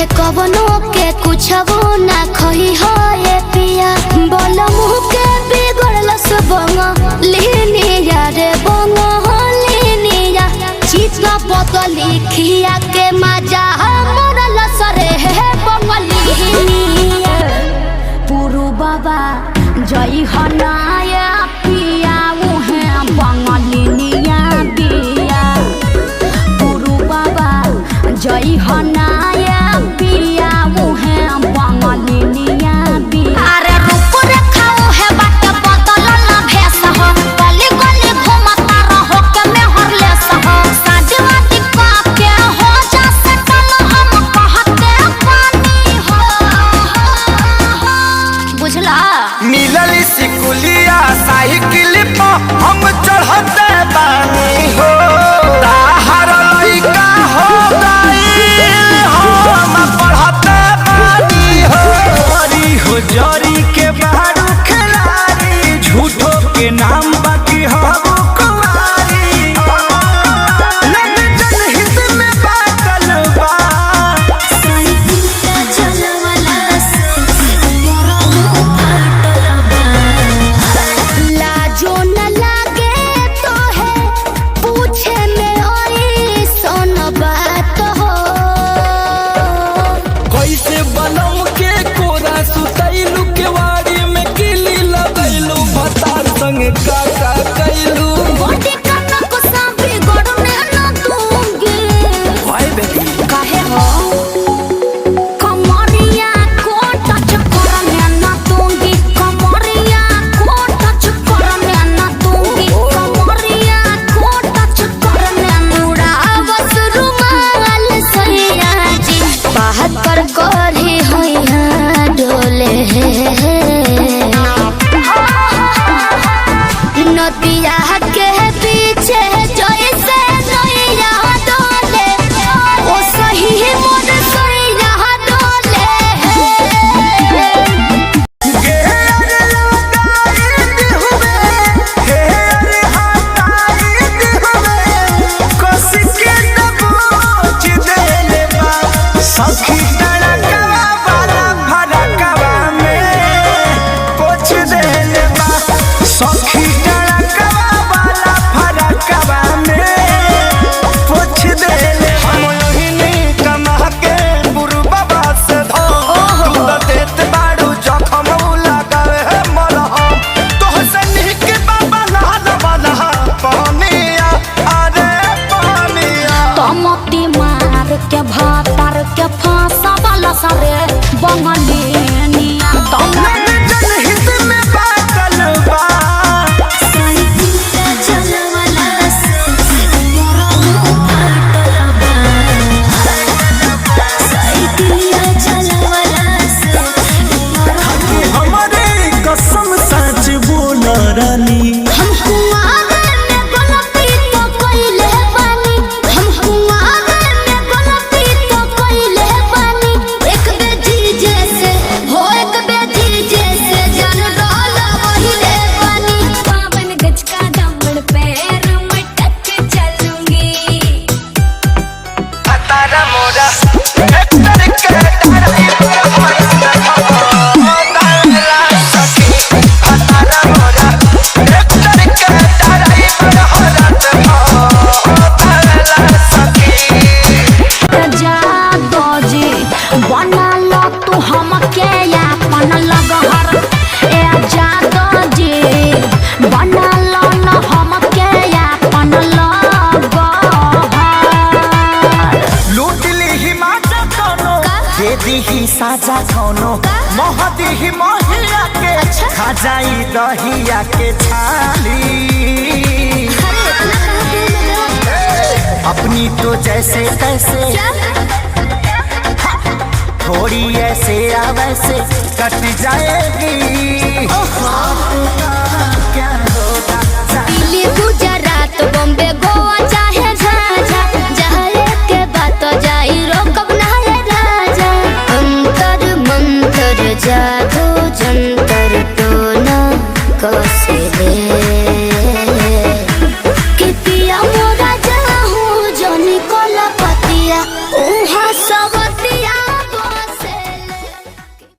के कवनो के कुछ वो ना खही हो ये पिया बोल मुँह के बिगड़ल सबंग लिनिया रे बंग लिनिया चित्रा बदली खिया के मजा मरल सरे है बंगलिनिया पुरु बाबा जय हनाया पिया उहे बंगलिनिया बिया पुरु बाबा जय हनाया पिया उहे बंगलिनिया बिया अरे रूप रेखाओ है बात बदलल भेस हो गली गली घुमता रहो के मेहरले सहो साजवाती का के हो जा सकल हम कहते पानी हो बुझला मिलल सिकुलिया साइकिल पर हम चढ़ते बानी हो ताहर लइका हो गइल हम पढ़ते बानी हो जरी हो जरी के बारू खिलाड़ी झूठो के नाम बाकी हम कुमारी लग जनहित में बाटल बा साइकिल चलवला से लाजो न लागे तो है पूछे में ओई सोन बात हो कैसे बनम के कोरा सुतैलू के वाड़ी में किली लगैलू भतार संगे काका कैलू बॉडी कन्ना को सांपी गोड़ में न दूंगी भाई बेटी काहे हो कमरिया को टच करने न दूंगी कमरिया को टच करने न दूंगी कमरिया को टच करने मुड़ा बस रुमाल सैया जी बाहर पर कोरी होइया डोले नदिया के पीछे जैसे नैया डोले ओ सही मोर सैया डोले गे अरे लगाई हुए हे अरे हटाई हुए कोसी के दबोच देले बा सखी तड़कवा वाला फरकवा में पोछ देले बा सखी तड़कवा वाला फरकवा में पोछ देले हम लोहिनी कमा के गुरु बाबा से धो तू तो देत बाड़ू जखम लगावे है मलहम तोहसे निक बाबा लाल वाला पानिया अरे पानिया तमती मार के भातर के फांसा वाला सरे बंगलिनिया लग जनहित में बाटल बा साइकिल चलवला से मोरा साइकिल चलवला से हमारे कसम सच बोल रानी हम कुआरे में गलती तो कइले बानी हम कुआरे में गलती तो कइले बानी एक बेजी जैसे हो एक बेजी जैसे जान डाला वहिले बानी पावन गज का दमड़ पैर मटक चलूंगी तारा मोरा हेक्टर के ताराई तारा मोरा हेक्टर के ताराई पर हरत तारा सखी जा दोजी बना लो तू हमके अपन लगहर ए जा दोजी बना लो न हमके अपन लगहर लूट ली माचा कोनो दे दी साजा कोनो मोह दी मोहिया के खा जाई दहिया के छाली अपनी तो जैसे तैसे थोड़ी ऐसे या वैसे कट जाएगी क्या होगा दिल्ली गुजरात बॉम्बे